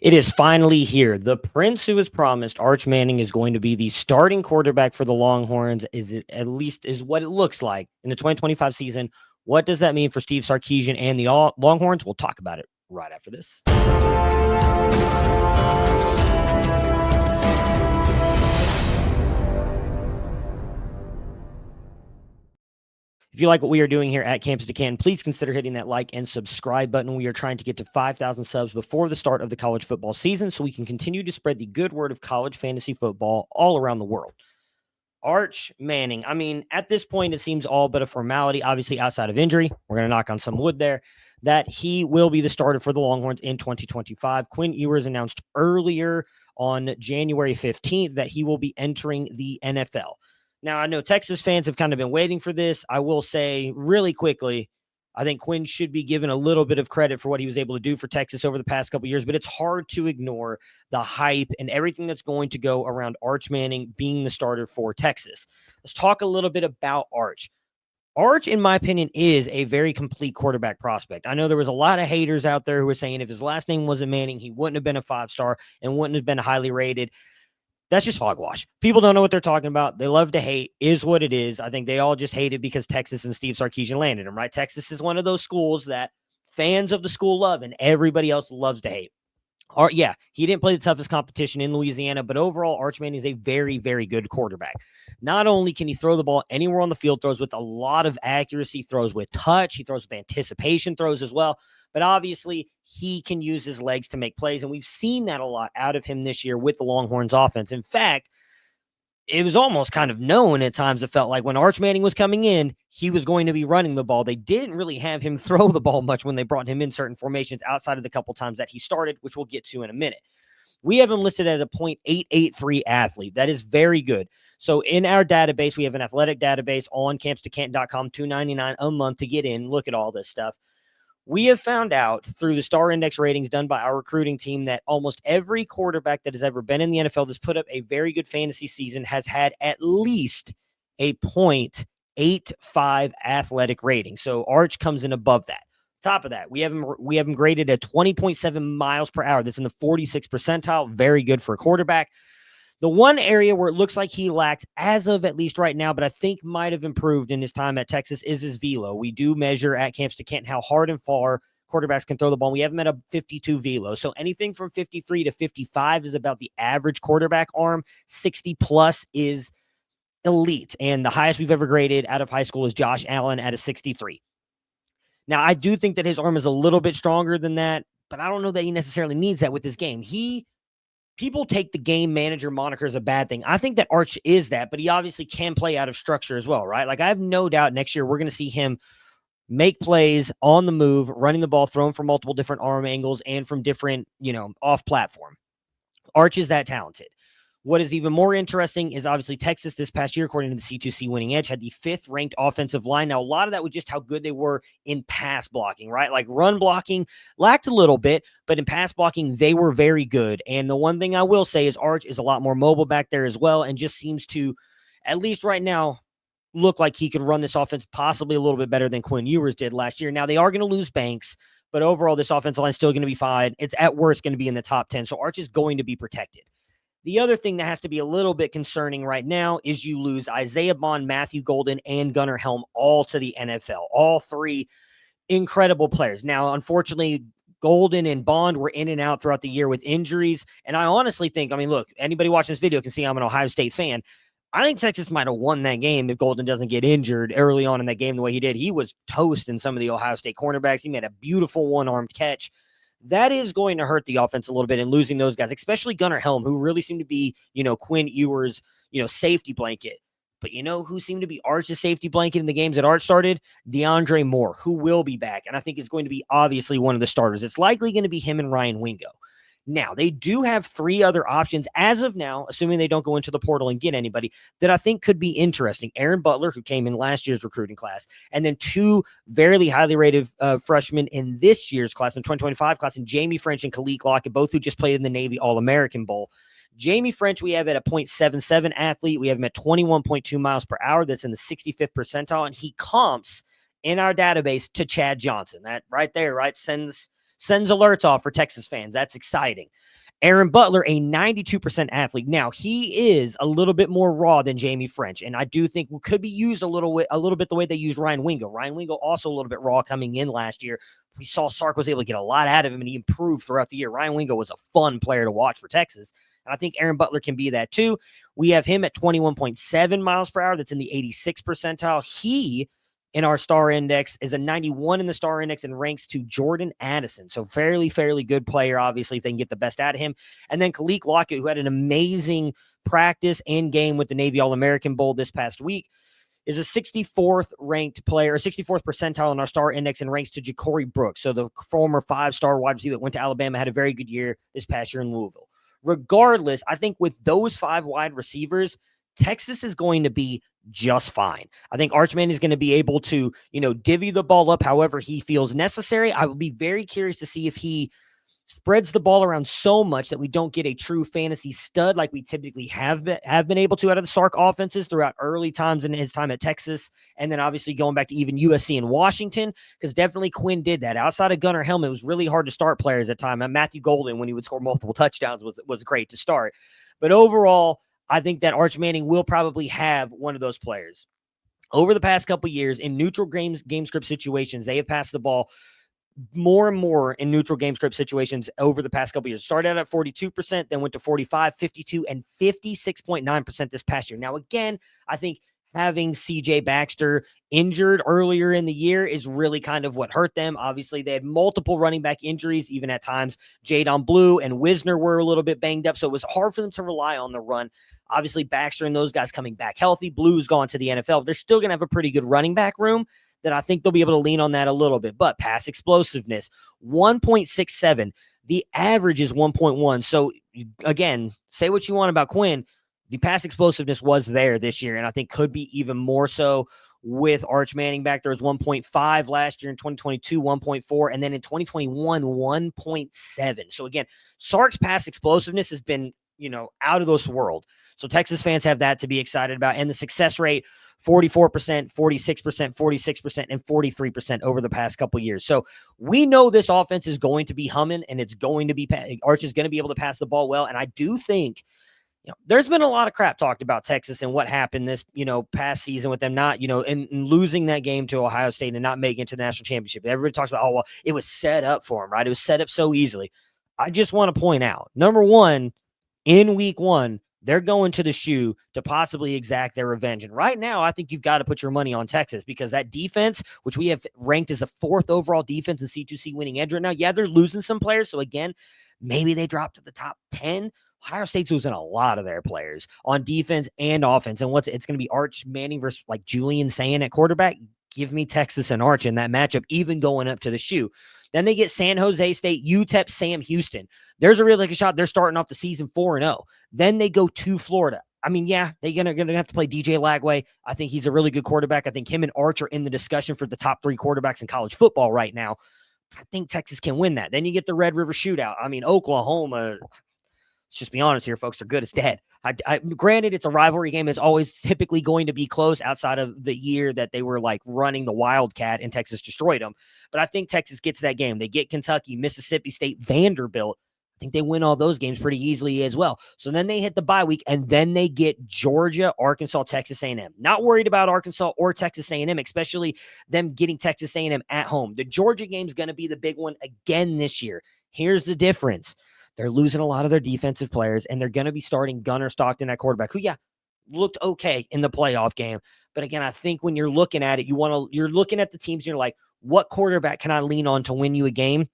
It is finally here. The prince who was promised, Arch Manning, is going to be the starting quarterback for the Longhorns. Is it at least is what it looks like in the 2025 season? What does that mean for Steve Sarkisian and the Longhorns? We'll talk about it right after this. If you like what we are doing here at Campus to Canton, please consider hitting that like and subscribe button. We are trying to get to 5,000 subs before the start of the college football season so we can continue to spread the good word of college fantasy football all around the world. Arch Manning, I mean, at this point, it seems all but a formality, obviously outside of injury. We're going to knock on some wood there, that he will be the starter for the Longhorns in 2025. Quinn Ewers announced earlier on January 15th that he will be entering the NFL. Now, I know Texas fans have kind of been waiting for this. I will say really quickly, I think Quinn should be given a little bit of credit for what he was able to do for Texas over the past couple of years, but it's hard to ignore the hype and everything that's going to go around Arch Manning being the starter for Texas. Let's talk a little bit about Arch. Arch, in my opinion, is a very complete quarterback prospect. I know there was a lot of haters out there who were saying if his last name wasn't Manning, he wouldn't have been a 5-star and wouldn't have been highly rated. That's just hogwash. People don't know what they're talking about. They love to hate, is what it is. I think they all just hate it because Texas and Steve Sarkisian landed him, right? Texas is one of those schools that fans of the school love and everybody else loves to hate. Yeah, he didn't play the toughest competition in Louisiana, but overall, Arch Manning is a very, very good quarterback. Not only can he throw the ball anywhere on the field, throws with a lot of accuracy, throws with touch, he throws with anticipation throws as well, but obviously he can use his legs to make plays, and we've seen that a lot out of him this year with the Longhorns offense. In fact, it was almost kind of known at times, it felt like when Arch Manning was coming in, he was going to be running the ball. They didn't really have him throw the ball much when they brought him in certain formations outside of the couple times that he started, which we'll get to in a minute. We have him listed at a .883 athlete. That is very good. So in our database, we have an athletic database on campstocanton.com, $2.99 a month to get in, look at all this stuff. We have found out through the star index ratings done by our recruiting team that almost every quarterback that has ever been in the NFL that's put up a very good fantasy season has had at least a .85 athletic rating. So Arch comes in above that. Top of that, we have him graded at 20.7 miles per hour. That's in the 46th percentile. Very good for a quarterback. The one area where it looks like he lacks, as of at least right now, but I think might have improved in his time at Texas, is his velo. We do measure at Campus to Canton how hard and far quarterbacks can throw the ball. We have him at a 52 velo. So anything from 53 to 55 is about the average quarterback arm. 60 plus is elite. And the highest we've ever graded out of high school is Josh Allen at a 63. Now, I do think that his arm is a little bit stronger than that, but I don't know that he necessarily needs that with this game. People take the game manager moniker as a bad thing. I think that Arch is that, but he obviously can play out of structure as well, right? Like I have no doubt next year we're going to see him make plays on the move, running the ball, thrown from multiple different arm angles and from different, off platform. Arch is that talented. What is even more interesting is obviously Texas this past year, according to the C2C Winning Edge, had the 5th ranked offensive line. Now, a lot of that was just how good they were in pass blocking, right? Like run blocking lacked a little bit, but in pass blocking, they were very good. And the one thing I will say is Arch is a lot more mobile back there as well and just seems to, at least right now, look like he could run this offense possibly a little bit better than Quinn Ewers did last year. Now, they are going to lose Banks, but overall, this offensive line is still going to be fine. It's at worst going to be in the top 10, so Arch is going to be protected. The other thing that has to be a little bit concerning right now is you lose Isaiah Bond, Matthew Golden, and Gunnar Helm all to the NFL. All three incredible players. Now, unfortunately, Golden and Bond were in and out throughout the year with injuries. And I honestly think, look, anybody watching this video can see I'm an Ohio State fan. I think Texas might have won that game if Golden doesn't get injured early on in that game the way he did. He was toasting some of the Ohio State cornerbacks. He made a beautiful one-armed catch. That is going to hurt the offense a little bit in losing those guys, especially Gunnar Helm, who really seemed to be, Quinn Ewers, safety blanket. But who seemed to be Arch's safety blanket in the games that Arch started? DeAndre Moore, who will be back. And I think is going to be obviously one of the starters. It's likely going to be him and Ryan Wingo. Now, they do have 3 other options as of now, assuming they don't go into the portal and get anybody, that I think could be interesting. Aaron Butler, who came in last year's recruiting class, and then 2 very highly rated freshmen in this year's class, in 2025 class, and Jamie French and Khalid Lockett, both who just played in the Navy All-American Bowl. Jamie French, we have at a .77 athlete. We have him at 21.2 miles per hour. That's in the 65th percentile, and he comps in our database to Chad Johnson. That right there, right, sends Sends alerts off for Texas fans. That's exciting. Aaron Butler, a 92% athlete. Now, he is a little bit more raw than Jamie French, and I do think could be used a little bit the way they used Ryan Wingo. Ryan Wingo also a little bit raw coming in last year. We saw Sark was able to get a lot out of him, and he improved throughout the year. Ryan Wingo was a fun player to watch for Texas, and I think Aaron Butler can be that too. We have him at 21.7 miles per hour. That's in the 86th percentile. He in our star index is a 91 in the star index and ranks to Jordan Addison. So fairly good player, obviously, if they can get the best out of him. And then Khalil Lockett, who had an amazing practice and game with the Navy All-American Bowl this past week, is a 64th ranked player, or 64th percentile in our star index and ranks to Ja'Cory Brooks. So the former 5-star wide receiver that went to Alabama had a very good year this past year in Louisville. Regardless, I think with those 5 wide receivers, Texas is going to be just fine. I think Arch Manning is going to be able to, divvy the ball up however he feels necessary. I will be very curious to see if he spreads the ball around so much that we don't get a true fantasy stud like we typically have been able to out of the Sark offenses throughout early times in his time at Texas. And then obviously going back to even USC and Washington, because definitely Quinn did that. Outside of Gunnar Helmet, it was really hard to start players at the time. And Matthew Golden, when he would score multiple touchdowns, was great to start. But overall, I think that Arch Manning will probably have one of those players. Over the past couple years, in neutral game script situations, they have passed the ball more and more in neutral game script situations over the past couple years. Started out at 42%, then went to 45, 52, and 56.9% this past year. Now, again, I think having CJ Baxter injured earlier in the year is really kind of what hurt them. Obviously, they had multiple running back injuries, even at times. Jadon Blue and Wisner were a little bit banged up, so it was hard for them to rely on the run. Obviously, Baxter and those guys coming back healthy. Blue's gone to the NFL. They're still going to have a pretty good running back room that I think they'll be able to lean on that a little bit. But pass explosiveness, 1.67. The average is 1.1. So, again, say what you want about Quinn. The pass explosiveness was there this year, and I think could be even more so with Arch Manning back there. It was 1.5 last year in 2022, 1.4, and then in 2021, 1.7. So, again, Sark's pass explosiveness has been, out of this world. So Texas fans have that to be excited about. And the success rate, 44%, 46%, 46%, and 43% over the past couple years. So we know this offense is going to be humming, and it's going to be, Arch is going to be able to pass the ball well. And I do think, there's been a lot of crap talked about Texas and what happened this, past season with them not, in losing that game to Ohio State and not making it to the national championship. Everybody talks about, well, it was set up for them, right? It was set up so easily. I just want to point out, number one, in week 1, they're going to the shoe to possibly exact their revenge. And right now, I think you've got to put your money on Texas, because that defense, which we have ranked as a 4th overall defense in C2C winning edge right now, yeah, they're losing some players. So again, maybe they drop to the top 10. Ohio State's losing a lot of their players on defense and offense. And it's going to be Arch Manning versus like Julian Sayin at quarterback. Give me Texas and Arch in that matchup, even going up to the shoe. Then they get San Jose State, UTEP, Sam Houston. There's a real good shot. They're starting off the season 4-0. Then they go to Florida. I mean, yeah, they're gonna have to play DJ Lagway. I think he's a really good quarterback. I think him and Arch are in the discussion for the top 3 quarterbacks in college football right now. I think Texas can win that. Then you get the Red River Shootout. I mean, Oklahoma, let's just be honest here, folks, they're good as dead. Granted, it's a rivalry game. It's always typically going to be close outside of the year that they were like running the Wildcat and Texas destroyed them. But I think Texas gets that game. They get Kentucky, Mississippi State, Vanderbilt. I think they win all those games pretty easily as well. So then they hit the bye week, and then they get Georgia, Arkansas, Texas A&M. Not worried about Arkansas or Texas A&M, especially them getting Texas A&M at home. The Georgia game is going to be the big one again this year. Here's the difference. They're losing a lot of their defensive players, and they're going to be starting Gunnar Stockton at quarterback, who, looked okay in the playoff game. But again, I think when you're looking at it, you're looking at the teams, and you're like, what quarterback can I lean on to win you a game?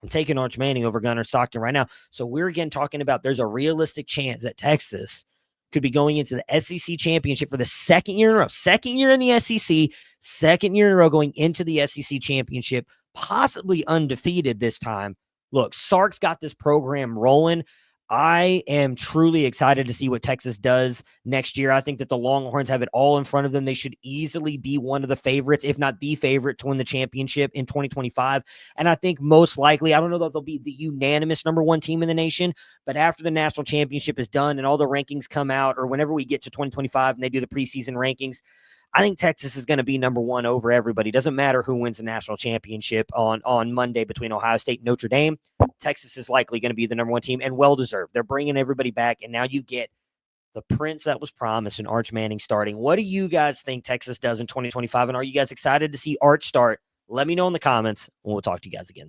I'm taking Arch Manning over Gunnar Stockton right now. So we're again talking about there's a realistic chance that Texas could be going into the SEC championship for the 2nd year in a row. 2nd year in the SEC, 2nd year in a row going into the SEC championship, possibly undefeated this time. Look, Sark's got this program rolling. I am truly excited to see what Texas does next year. I think that the Longhorns have it all in front of them. They should easily be one of the favorites, if not the favorite, to win the championship in 2025. And I think most likely, I don't know that they'll be the unanimous number 1 team in the nation, but after the national championship is done and all the rankings come out, or whenever we get to 2025 and they do the preseason rankings, I think Texas is going to be number one over everybody. Doesn't matter who wins the national championship on Monday between Ohio State and Notre Dame. Texas is likely going to be the number one team, and well-deserved. They're bringing everybody back, and now you get the prince that was promised and Arch Manning starting. What do you guys think Texas does in 2025, and are you guys excited to see Arch start? Let me know in the comments, and we'll talk to you guys again soon.